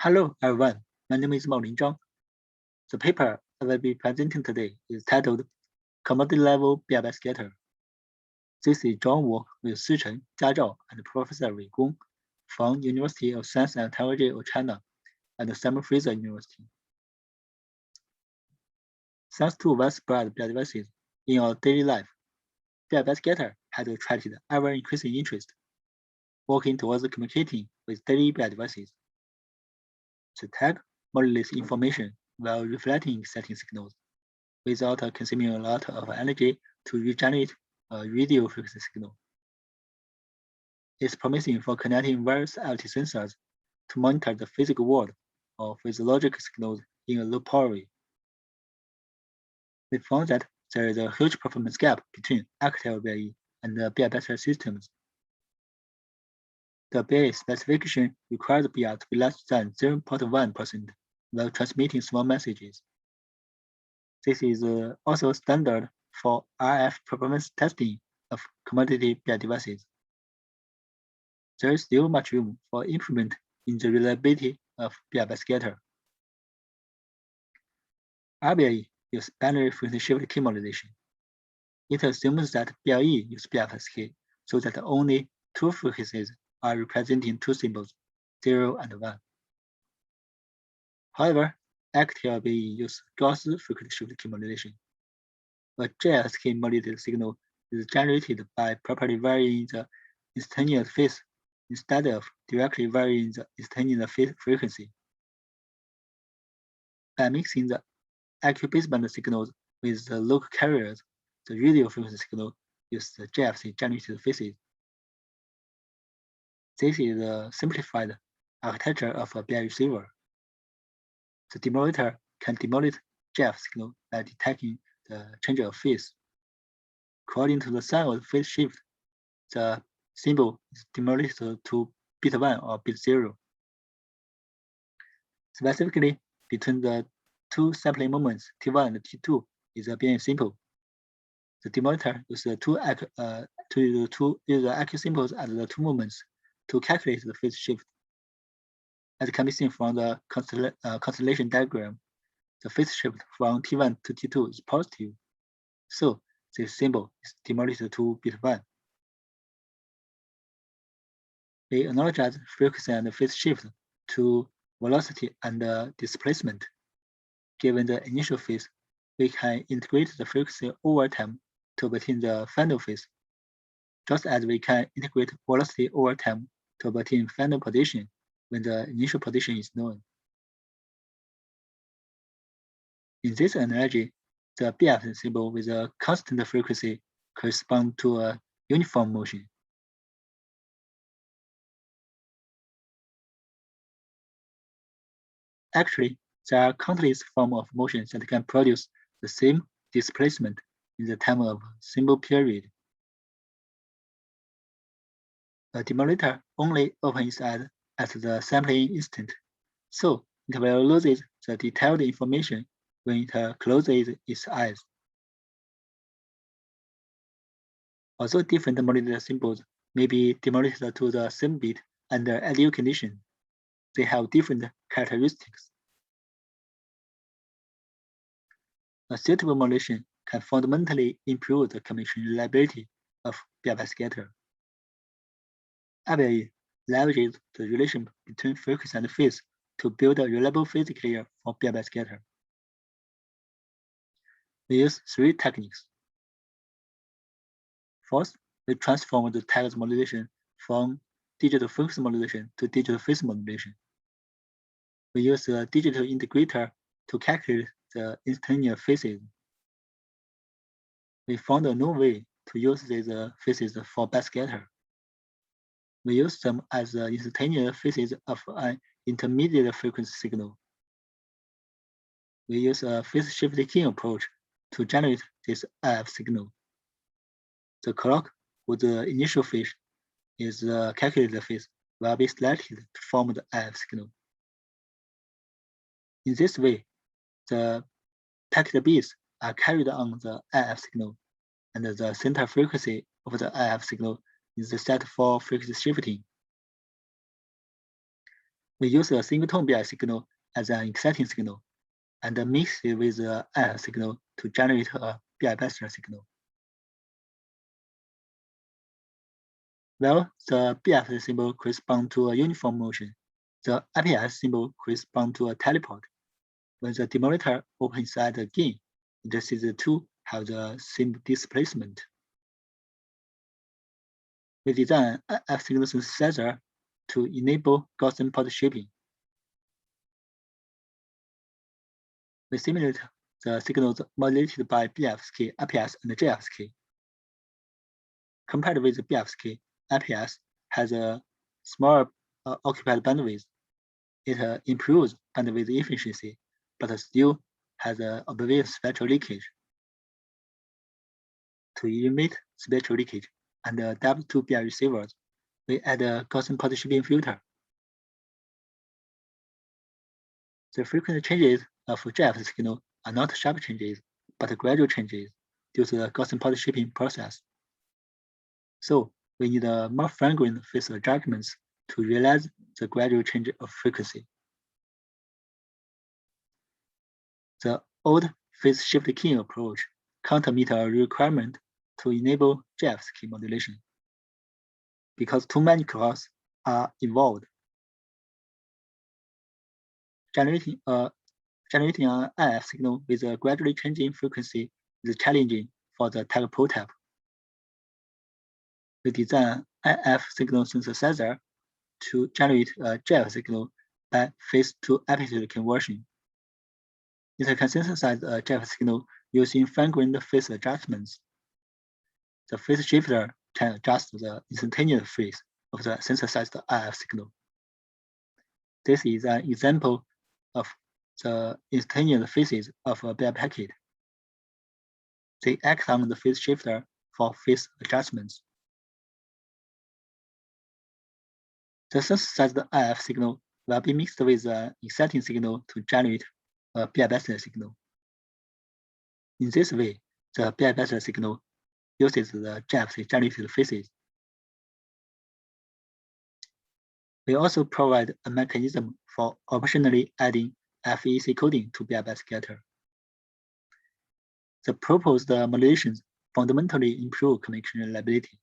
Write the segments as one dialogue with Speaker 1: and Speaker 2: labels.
Speaker 1: Hello, everyone. My name is Maolin Zhang. The paper I will be presenting today is titled Commodity-Level Backscatter. This is joint work with Sichen, Jia Zhao, and Professor Wei Gong from University of Science and Technology of China and Simon Fraser University. Thanks to widespread devices in our daily life, Backscatter has attracted ever-increasing interest, working towards communicating with daily devices. The tag modulates information while reflecting exciting signals, without consuming a lot of energy to regenerate a radio frequency signal. It's promising for connecting various IoT sensors to monitor the physical world or physiological signals in a low power way. We found that there is a huge performance gap between active BLE and the BLE systems. The BLE specification requires BR to be less than 0.1% while transmitting small messages. This is also standard for RF performance testing of commodity BLE devices. There is still much room for improvement in the reliability of Backscatter. RBLE uses binary frequency shift key modulation. It assumes that BLE uses BFSK so that only two frequencies are representing two symbols, 0 and 1. However, active BLE uses Gauss frequency shift key modulation. A JSK modulated signal is generated by properly varying the instantaneous phase instead of directly varying the instantaneous phase frequency. By mixing the IQ baseband signals with the local carriers, the radio frequency signal uses the JFC generated phases. This is a simplified architecture of a BLE receiver. The demodulator can demodulate JF signal by detecting the change of phase. According to the sign of the phase shift, the symbol is demodulated to bit 1 or bit 0. Specifically, between the two sampling moments, T1 and T2, is a BLE symbol. The demodulator uses two IQ symbols at the two moments to calculate the phase shift. As can be seen from the constellation diagram, the phase shift from T1 to T2 is positive, so this symbol is demodulated to bit 1. We analogize frequency and phase shift to velocity and displacement. Given the initial phase, we can integrate the frequency over time to obtain the final phase, just as we can integrate velocity over time to obtain final position when the initial position is known. In this analogy, the BF symbol with a constant frequency corresponds to a uniform motion. Actually, there are countless forms of motions that can produce the same displacement in the time of single period. A demodulator only opens at the sampling instant, so it will lose the detailed information when it closes its eyes. Although different modulator symbols may be demodulated to the same bit under ideal conditions, they have different characteristics. A suitable modulation can fundamentally improve the communication reliability of Backscatter. BLE leverages the relation between frequency and phase to build a reliable phase layer for Backscatter. We use three techniques. First, we transform the tag modulation from digital frequency modulation to digital phase modulation. We use a digital integrator to calculate the instantaneous phases. We found a new way to use these phases for Backscatter. We use them as the instantaneous phases of an intermediate frequency signal. We use a phase shift keying approach to generate this IF signal. The clock with the initial phase is the calculated phase will be selected to form the IF signal. In this way, the packet bits are carried on the IF signal, and the center frequency of the IF signal is set for frequency shifting. We use a single-tone BLE signal as an exciting signal and mix it with the IF signal to generate a BLE Backscatter signal. Well, the BF symbol corresponds to a uniform motion. The IPS symbol corresponds to a teleport. When the demulator opens at the gain, it sees the two have the same displacement. We design an IF signal synthesizer to enable Gaussian port shaping. We simulate the signals modulated by BFSK, IPS, and JFSK. Compared with the BFSK, IPS has a smaller occupied bandwidth. It improves bandwidth efficiency, but still has an obvious spectral leakage. To eliminate spectral leakage and adapt to BLE receivers, we add a Gaussian port shaping filter. The frequent changes of JF signal are not sharp changes, but gradual changes due to the Gaussian port shaping process. So we need a more fine-grained phase adjustments to realize the gradual change of frequency. The old phase shift keying approach can't meet our requirement to enable JFSK modulation because too many clocks are involved. Generating an IF signal with a gradually changing frequency is challenging for the tag prototype. We design an IF signal synthesizer to generate a JF signal by phase-to-amplitude conversion. It can synthesize a JF signal using fine-grained phase adjustments. The phase shifter can adjust the instantaneous phase of the synthesized IF signal. This is an example of the instantaneous phases of a BLE packet. They act on the phase shifter for phase adjustments. The synthesized IF signal will be mixed with an exciting signal to generate a BLE Backscatter signal. In this way, the BLE Backscatter signal uses the JFSK generated phases. We also provide a mechanism for optionally adding FEC coding to BLE Backscatter. The proposed modulations fundamentally improve communication reliability.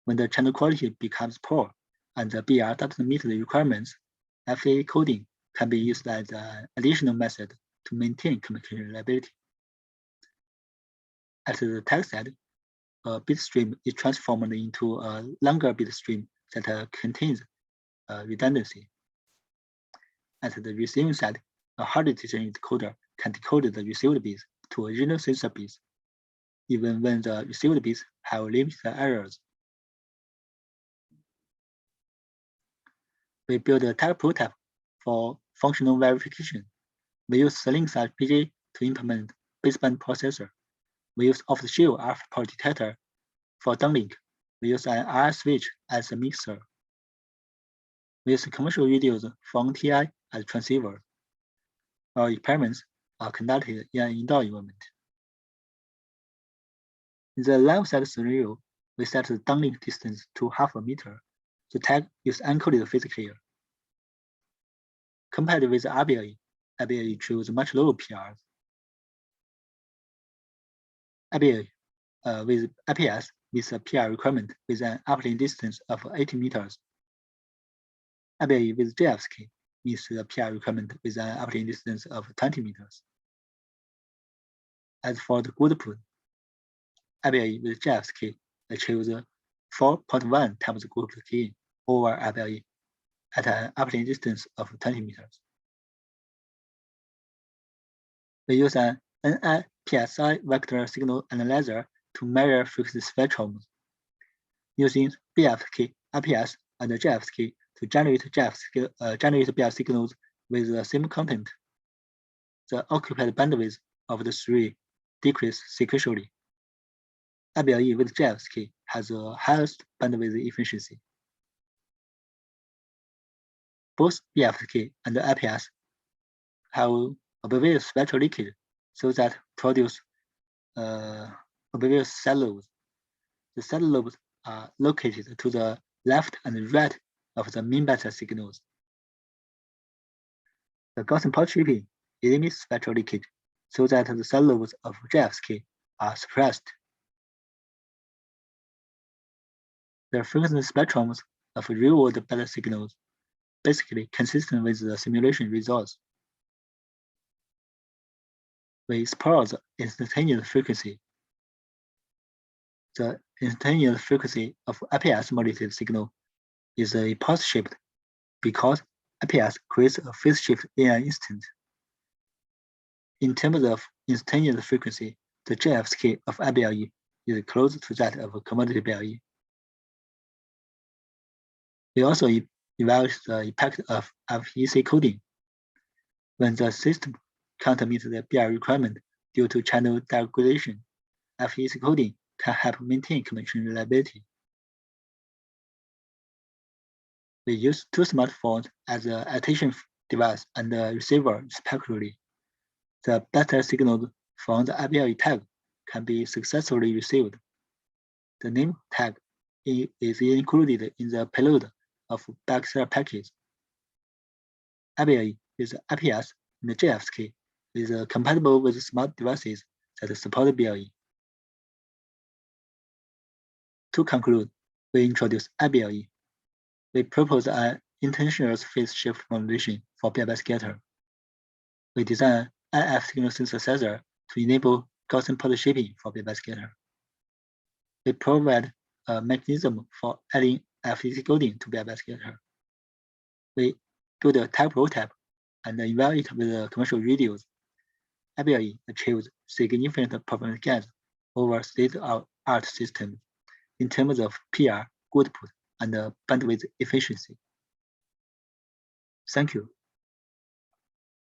Speaker 1: When the channel quality becomes poor and the BR doesn't meet the requirements, FEC coding can be used as an additional method to maintain communication reliability. At the text side, a bit stream is transformed into a longer bit stream that contains redundancy. At the receiving side, a hard-design decoder can decode the received bits to original sensor bits, even when the received bits have limited errors. We build a tag prototype for functional verification. We use Sling/PJ to implement baseband processor. We use off-the-shelf alpha power detector for downlink. We use an RS switch as a mixer. We use commercial radios from TI as transceiver. Our experiments are conducted in an indoor environment. In the left side scenario, we set the downlink distance to 0.5 meter. The tag is encoded physically. Compared with RBLE, IBLE chose much lower PRs. IBLE with IPS meets a PR requirement with an uplink distance of 80 meters. IBLE with JFSK meets the PR requirement with an uplink distance of 20 meters. As for the good put, IBLE with JFSK achieves 4.1 times the good gain over IBLE at an uplink distance of 20 meters. We use an NI-PSI vector signal analyzer to measure frequency spectrums, using BFSK, IPS, and JFSK to generate BF signals with the same content. The occupied bandwidth of the three decrease sequentially. IBLE with JFSK has the highest bandwidth efficiency. Both BFSK and IPS have obvious spectral leakage, so that produce obvious side lobes. The side lobes are located to the left and right of the mean Backscatter signals. The Gaussian pulse shaping eliminates spectral leakage so that the side lobes of JFSK are suppressed. The frequency spectrums of real-world beta signals basically consistent with the simulation results. We explore the instantaneous frequency. The instantaneous frequency of IPS modulated signal is a pulse-shaped because IPS creates a phase shift in an instant. In terms of instantaneous frequency, the JFSK of BLE is close to that of commodity BLE. We also evaluate the impact of FEC coding. When the system can't meet the BLE requirement due to channel degradation, FEC coding can help maintain connection reliability. We use two smartphones as the attention device and the receiver respectively. The beta signals from the BLE tag can be successfully received. The name tag is included in the payload of Backscatter package. BLE with IPS and the JFSK is compatible with smart devices that support BLE. To conclude, we introduce BLE. We propose an intentional phase shift modulation for Backscatter. We design an IF signal synthesizer to enable Gaussian pulse shaping for Backscatter. We provide a mechanism for adding FEC coding to Backscatter. We build a type prototype and evaluate with the commercial radios. BLE achieves significant performance gains over state-of-the-art systems in terms of PR, output, and bandwidth efficiency. Thank you.